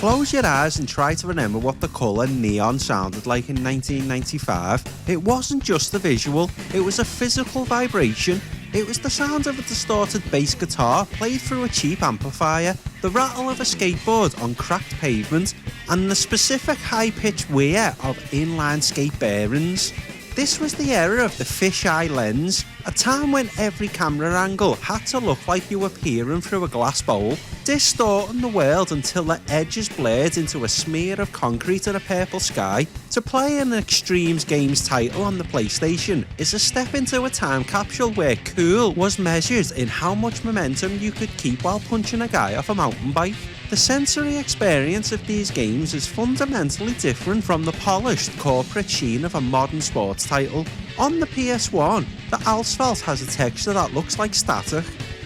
Close your eyes and try to remember what the colour neon sounded like in 1995. It wasn't just a visual, it was a physical vibration. It was the sound of a distorted bass guitar played through a cheap amplifier, the rattle of a skateboard on cracked pavement, and the specific high-pitched whir of inline skate bearings. This was the era of the fisheye lens, a time when every camera angle had to look like you were peering through a glass bowl, distorting the world until the edges blurred into a smear of concrete in a purple sky. To play an Xtreme games title on the PlayStation is a step into a time capsule where cool was measured in how much momentum you could keep while punching a guy off a mountain bike. The sensory experience of these games is fundamentally different from the polished corporate sheen of a modern sports title. On the PS1, the Asphalt has a texture that looks like static.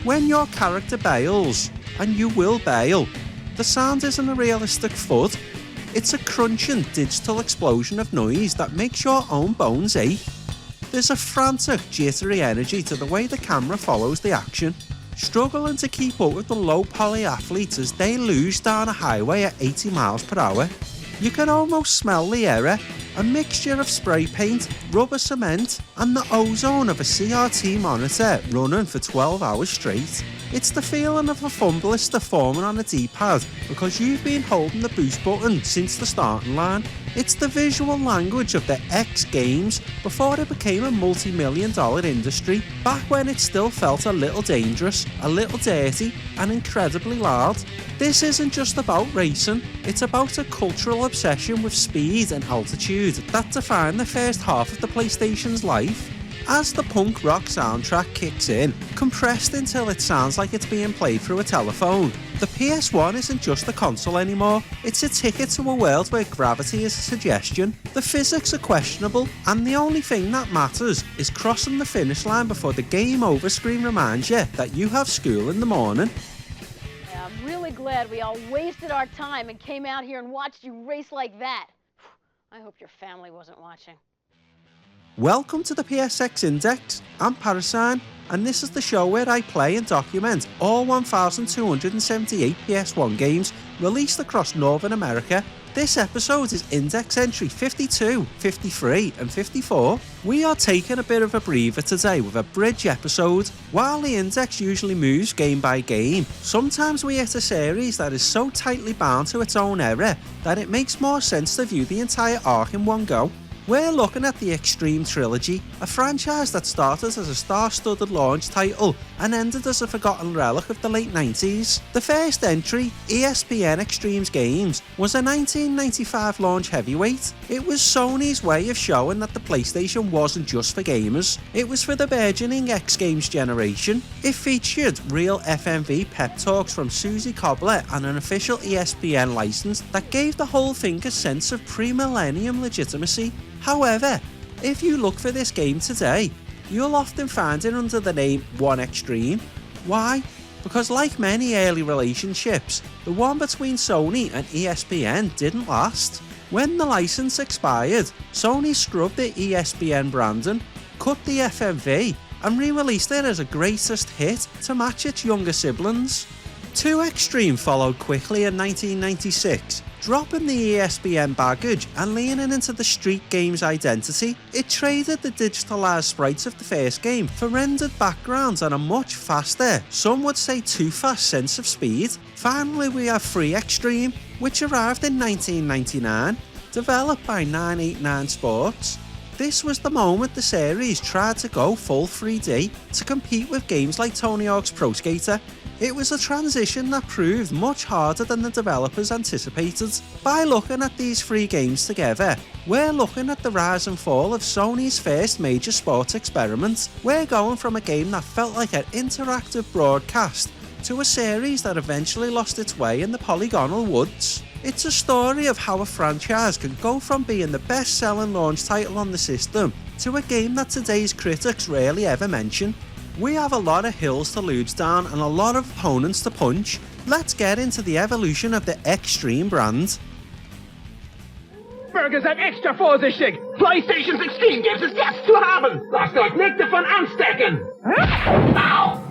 When your character bails, and you will bail, the sound isn't a realistic thud, it's a crunching digital explosion of noise that makes your own bones ache. There's a frantic, jittery energy to the way the camera follows the action, struggling to keep up with the low-poly athletes as they luge down a highway at 80 miles per hour. You can almost smell the error, a mixture of spray paint, rubber cement, and the ozone of a CRT monitor running for 12 hours straight. It's the feeling of a thumb blister forming on a D-pad because you've been holding the boost button since the starting line. It's the visual language of the X Games before it became a multi-million-dollar industry, back when it still felt a little dangerous, a little dirty, and incredibly loud. This isn't just about racing, it's about a cultural obsession with speed and altitude that defined the first half of the PlayStation's life. As the punk rock soundtrack kicks in, compressed until it sounds like it's being played through a telephone, the PS1 isn't just a console anymore, it's a ticket to a world where gravity is a suggestion, the physics are questionable, and the only thing that matters is crossing the finish line before the game over screen reminds you that you have school in the morning. Yeah, I'm really glad we all wasted our time and came out here and watched you race like that. I hope your family wasn't watching. Welcome to the PSX Index. I'm Parasine, and this is the show where I play and document all 1,278 PS1 games released across Northern America. This episode is Index entry 52, 53 and 54. We are taking a bit of a breather today with a bridge episode. While the Index usually moves game by game, sometimes we hit a series that is so tightly bound to its own era that it makes more sense to view the entire arc in one go. We're looking at the Xtreme trilogy, a franchise that started as a star-studded launch title and ended as a forgotten relic of the late 90s. The first entry, ESPN Xtreme's Games, was a 1995 launch heavyweight. It was Sony's way of showing that the PlayStation wasn't just for gamers, it was for the burgeoning X Games generation. It featured real FMV pep talks from Susie Cobbler and an official ESPN license that gave the whole thing a sense of pre-millennium legitimacy. However, if you look for this game today, you'll often find it under the name 1Xtreme. Why? Because like many early relationships, the one between Sony and ESPN didn't last. When the license expired, Sony scrubbed the ESPN branding, cut the FMV, and re-released it as a greatest hit to match its younger siblings. 2Xtreme followed quickly in 1996, dropping the ESPN baggage and leaning into the street game's identity. It traded the digitalised sprites of the first game for rendered backgrounds and a much faster, some would say too fast sense of speed. Finally we have 3Xtreme, which arrived in 1999, developed by 989 Sports. This was the moment the series tried to go full 3D to compete with games like Tony Hawk's Pro Skater. It was a transition that proved much harder than the developers anticipated. By looking at these three games together, we're looking at the rise and fall of Sony's first major sports experiment. We're going from a game that felt like an interactive broadcast to a series that eventually lost its way in the polygonal woods. It's a story of how a franchise can go from being the best-selling launch title on the system to a game that today's critics rarely ever mention. We have a lot of hills to luge down and a lot of opponents to punch. Let's get into the evolution of the Xtreme brand. Burgers at extra vorsichtig! PlayStation's Xtreme Games ist jetzt zu haben! Lasst euch nicht davon anstecken! Now!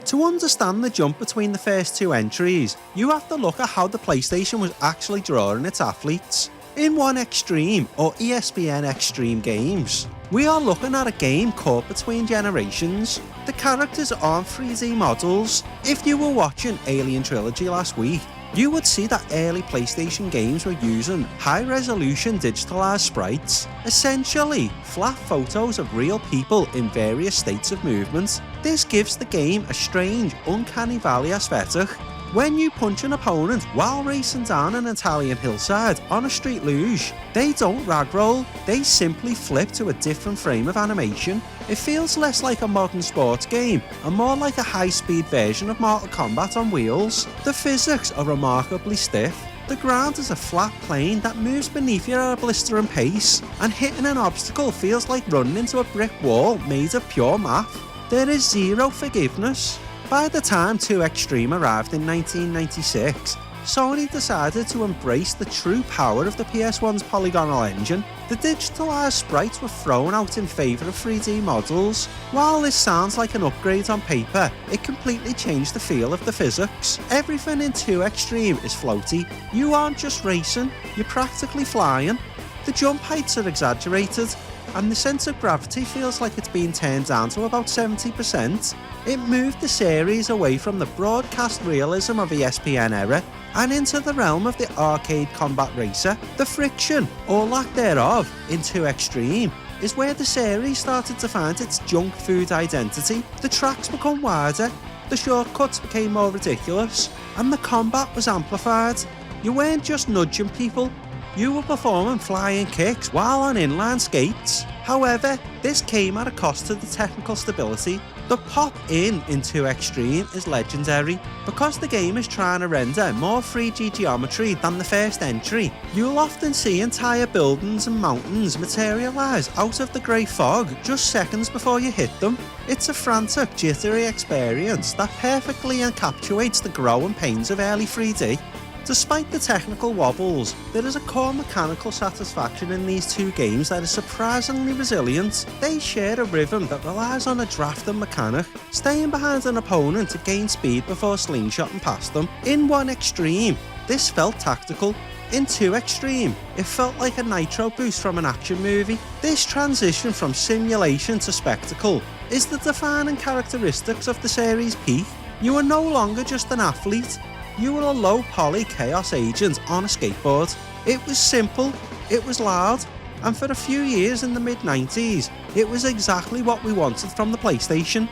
To understand the jump between the first two entries, you have to look at how the PlayStation was actually drawing its athletes. In 1Xtreme or ESPN Xtreme games, we are looking at a game caught between generations. The characters aren't 3D models. If you were watching Alien Trilogy last week, you would see that early PlayStation games were using high-resolution digitalized sprites, essentially flat photos of real people in various states of movement. This gives the game a strange, uncanny valley aesthetic. When you punch an opponent while racing down an Italian hillside on a street luge, they don't rag roll, they simply flip to a different frame of animation. It feels less like a modern sports game and more like a high-speed version of Mortal Kombat on wheels. The physics are remarkably stiff. The ground is a flat plane that moves beneath you at a blistering pace, and hitting an obstacle feels like running into a brick wall made of pure math. There is zero forgiveness. By the time 2Xtreme arrived in 1996, Sony decided to embrace the true power of the PS1's polygonal engine. The digitalized sprites were thrown out in favour of 3D models. While this sounds like an upgrade on paper, it completely changed the feel of the physics. Everything in 2Xtreme is floaty. You aren't just racing, you're practically flying. The jump heights are exaggerated, and the sense of gravity feels like it's been turned down to about 70%. It moved the series away from the broadcast realism of ESPN era and into the realm of the arcade combat racer. The friction, or lack thereof, in 2Xtreme is where the series started to find its junk food identity. The tracks become wider, the shortcuts became more ridiculous, and the combat was amplified. You weren't just nudging people, you were performing flying kicks while on inline skates. However, this came at a cost to the technical stability. The pop-in 2Xtreme is legendary. Because the game is trying to render more 3D geometry than the first entry, you'll often see entire buildings and mountains materialise out of the grey fog just seconds before you hit them. It's a frantic, jittery experience that perfectly encapsulates the growing pains of early 3D. Despite the technical wobbles, there is a core mechanical satisfaction in these two games that is surprisingly resilient. They share a rhythm that relies on a drafting mechanic, staying behind an opponent to gain speed before slingshotting past them. In 1Xtreme, this felt tactical. In 2Xtreme, it felt like a nitro boost from an action movie. This transition from simulation to spectacle is the defining characteristics of the series' peak. You are no longer just an athlete, you were a low-poly chaos agent on a skateboard. It was simple, it was loud, and for a few years in the mid-90s, it was exactly what we wanted from the PlayStation.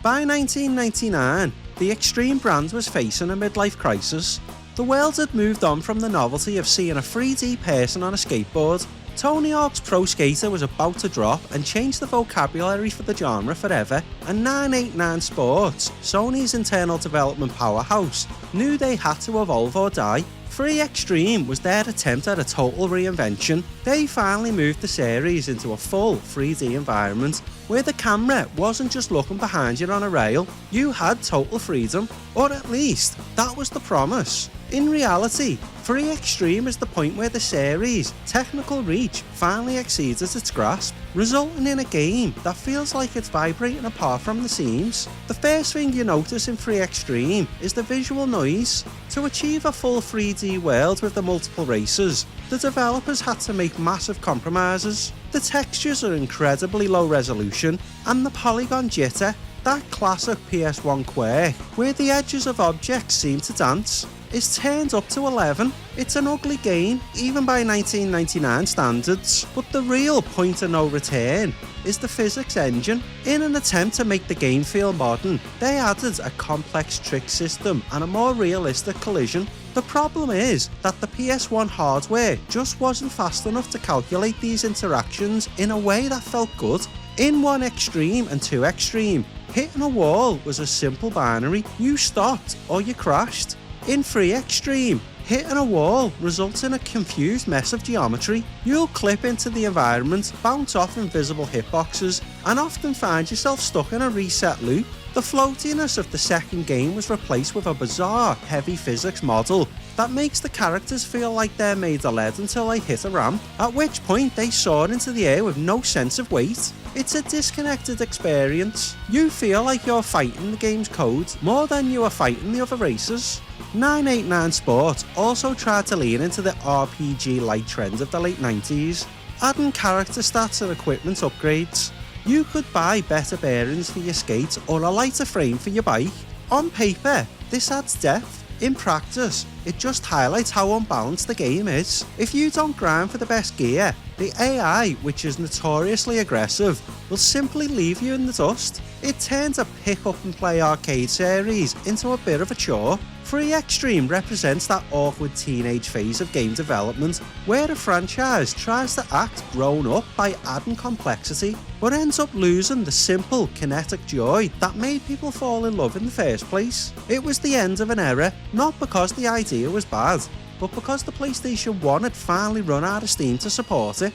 By 1999, the Xtreme brand was facing a midlife crisis. The world had moved on from the novelty of seeing a 3D person on a skateboard. Tony Hawk's Pro Skater was about to drop and change the vocabulary for the genre forever, and 989 Sports, Sony's internal development powerhouse, knew they had to evolve or die. 3Xtreme was their attempt at a total reinvention. They finally moved the series into a full 3D environment, where the camera wasn't just looking behind you on a rail, you had total freedom, or at least that was the promise. In reality, 3Xtreme is the point where the series' technical reach finally exceeds its grasp, resulting in a game that feels like it's vibrating apart from the seams. The first thing you notice in 3Xtreme is the visual noise. To achieve a full 3D world with the multiple races, the developers had to make massive compromises. The textures are incredibly low resolution, and the polygon jitter, that classic PS1 quirk, where the edges of objects seem to dance, is turned up to 11. It's an ugly game, even by 1999 standards, but the real point of no return is the physics engine. In an attempt to make the game feel modern, they added a complex trick system and a more realistic collision. The problem is that the PS1 hardware just wasn't fast enough to calculate these interactions in a way that felt good. In 1Xtreme and 2Xtreme, hitting a wall was a simple binary: you stopped or you crashed. In 3Xtreme, hitting a wall results in a confused mess of geometry. You'll clip into the environment, bounce off invisible hitboxes, and often find yourself stuck in a reset loop. The floatiness of the second game was replaced with a bizarre, heavy physics model that makes the characters feel like they're made of lead until they hit a ramp, at which point they soar into the air with no sense of weight. It's a disconnected experience. You feel like you're fighting the game's code more than you are fighting the other racers. 989 Sports also tried to lean into the RPG-like trends of the late 90s, adding character stats and equipment upgrades. You could buy better bearings for your skates or a lighter frame for your bike. On paper, this adds depth. In practice, it just highlights how unbalanced the game is. If you don't grind for the best gear, the AI, which is notoriously aggressive, will simply leave you in the dust. It turns a pick up and play arcade series into a bit of a chore. 3Xtreme represents that awkward teenage phase of game development where a franchise tries to act grown up by adding complexity, but ends up losing the simple kinetic joy that made people fall in love in the first place. It was the end of an era, not because the idea was bad, but because the PlayStation 1 had finally run out of steam to support it.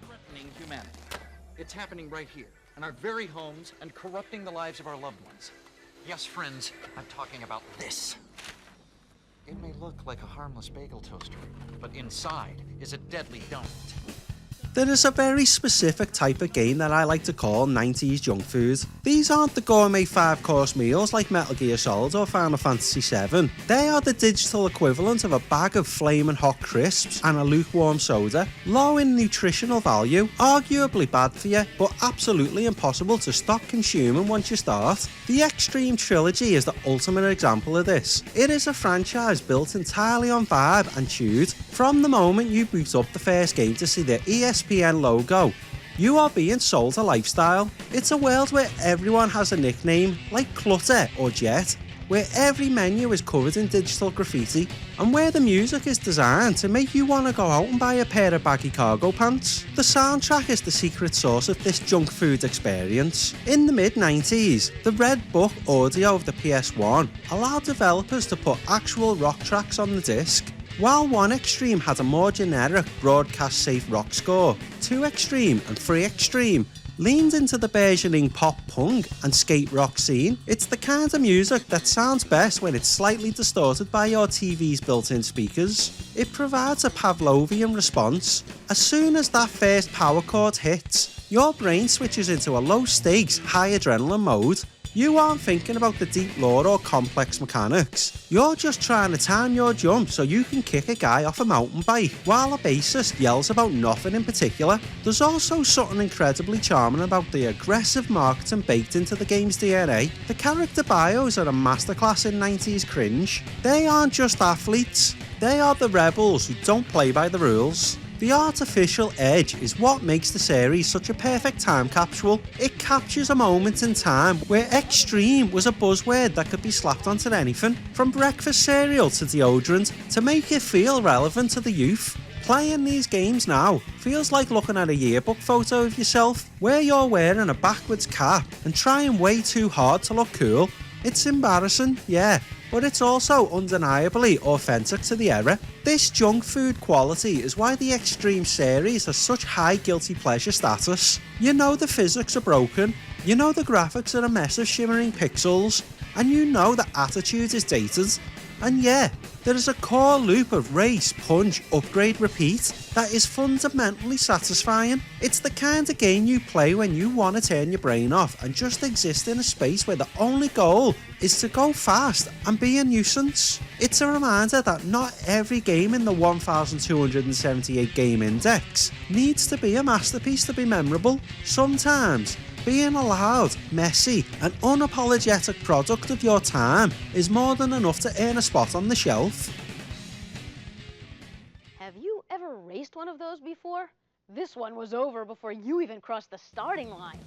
Threatening humanity. It's happening right here, in our very homes, and corrupting the lives of our loved ones. Yes, friends, I'm talking about this. It may look like a harmless bagel toaster, but inside is a deadly donut. There is a very specific type of game that I like to call 90s junk food. These aren't the gourmet 5-course meals like Metal Gear Solid or Final Fantasy VII. They are the digital equivalent of a bag of flaming hot crisps and a lukewarm soda. Low in nutritional value, arguably bad for you, but absolutely impossible to stop consuming once you start. The Xtreme trilogy is the ultimate example of this. It is a franchise built entirely on vibe and chewed. From the moment you boot up the first game to see the ESPN logo, you are being sold a lifestyle. It's a world where everyone has a nickname, like Clutter or Jet, where every menu is covered in digital graffiti, and where the music is designed to make you want to go out and buy a pair of baggy cargo pants. The soundtrack is the secret sauce of this junk food experience. In the mid-90s, the Red Book audio of the PS1 allowed developers to put actual rock tracks on the disc. While 1Xtreme had a more generic, broadcast-safe rock score, 2Xtreme and 3Xtreme leaned into the burgeoning pop-punk and skate rock scene. It's the kind of music that sounds best when it's slightly distorted by your TV's built-in speakers. It provides a Pavlovian response. As soon as that first power chord hits, your brain switches into a low-stakes, high-adrenaline mode. You aren't thinking about the deep lore or complex mechanics. You're just trying to time your jump so you can kick a guy off a mountain bike while a bassist yells about nothing in particular. There's also something incredibly charming about the aggressive marketing baked into the game's DNA. The character bios are a masterclass in 90s cringe. They aren't just athletes, they are the rebels who don't play by the rules. The artificial edge is what makes the series such a perfect time capsule. It captures a moment in time where extreme was a buzzword that could be slapped onto anything, from breakfast cereal to deodorant, to make it feel relevant to the youth. Playing these games now feels like looking at a yearbook photo of yourself, where you're wearing a backwards cap and trying way too hard to look cool. It's embarrassing, yeah, but it's also undeniably authentic to the era. This junk food quality is why the Xtreme series has such high guilty pleasure status. You know the physics are broken, you know the graphics are a mess of shimmering pixels, and you know the attitude is dated. And yeah, there is a core loop of race, punch, upgrade, repeat that is fundamentally satisfying. It's the kind of game you play when you want to turn your brain off and just exist in a space where the only goal is to go fast and be a nuisance. It's a reminder that not every game in the 1278 game index needs to be a masterpiece to be memorable. Sometimes being a loud, messy, and unapologetic product of your time is more than enough to earn a spot on the shelf. Have you ever raced one of those before? This one was over before you even crossed the starting line.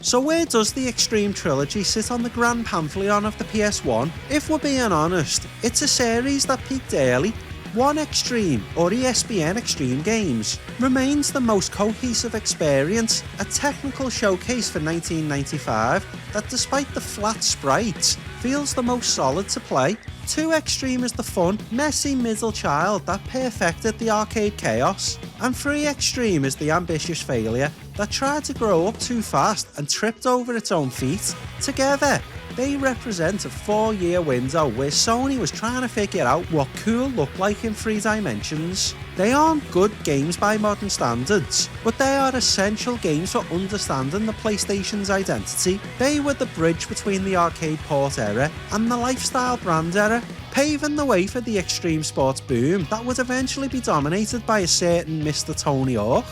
So where does the Xtreme trilogy sit on the grand pantheon of the PS1? If we're being honest, it's a series that peaked early. 1Xtreme, or ESPN Extreme Games, remains the most cohesive experience, a technical showcase for 1995 that, despite the flat sprites, feels the most solid to play. 2Xtreme is the fun, messy middle child that perfected the arcade chaos, and 3Xtreme is the ambitious failure that tried to grow up too fast and tripped over its own feet. Together, They represent a 4-year window where Sony was trying to figure out what cool looked like in 3 dimensions. They aren't good games by modern standards, but they are essential games for understanding the PlayStation's identity. They were the bridge between the arcade port era and the lifestyle brand era, paving the way for the extreme sports boom that would eventually be dominated by a certain Mr. Tony Hawk.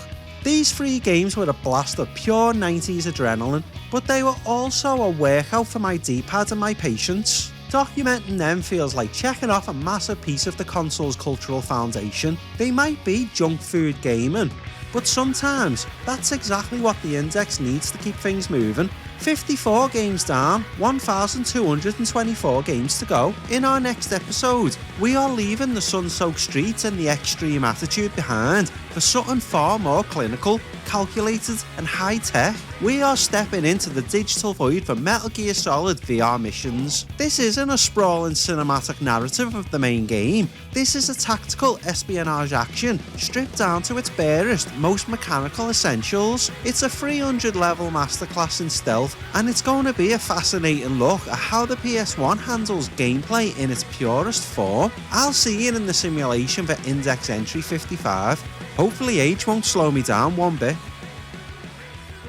These 3 games were a blast of pure 90s adrenaline, but they were also a workout for my D-pad and my patience. Documenting them feels like checking off a massive piece of the console's cultural foundation. They might be junk food gaming, but sometimes that's exactly what the index needs to keep things moving. 54 games down, 1,224 games to go. In our next episode, we are leaving the sun-soaked streets and the Xtreme attitude behind for something far more clinical, calculated and high-tech. We are stepping into the digital void for Metal Gear Solid VR missions. This isn't a sprawling cinematic narrative of the main game. This is a tactical espionage action, stripped down to its barest, most mechanical essentials. It's a 300-level masterclass in stealth, and it's going to be a fascinating look at how the PS1 handles gameplay in its purest form. I'll see you in the simulation for Index Entry 55. Hopefully age won't slow me down one bit.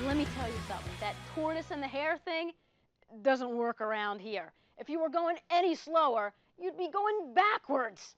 Let me tell you something. That tortoise and the hare thing doesn't work around here. If you were going any slower, you'd be going backwards.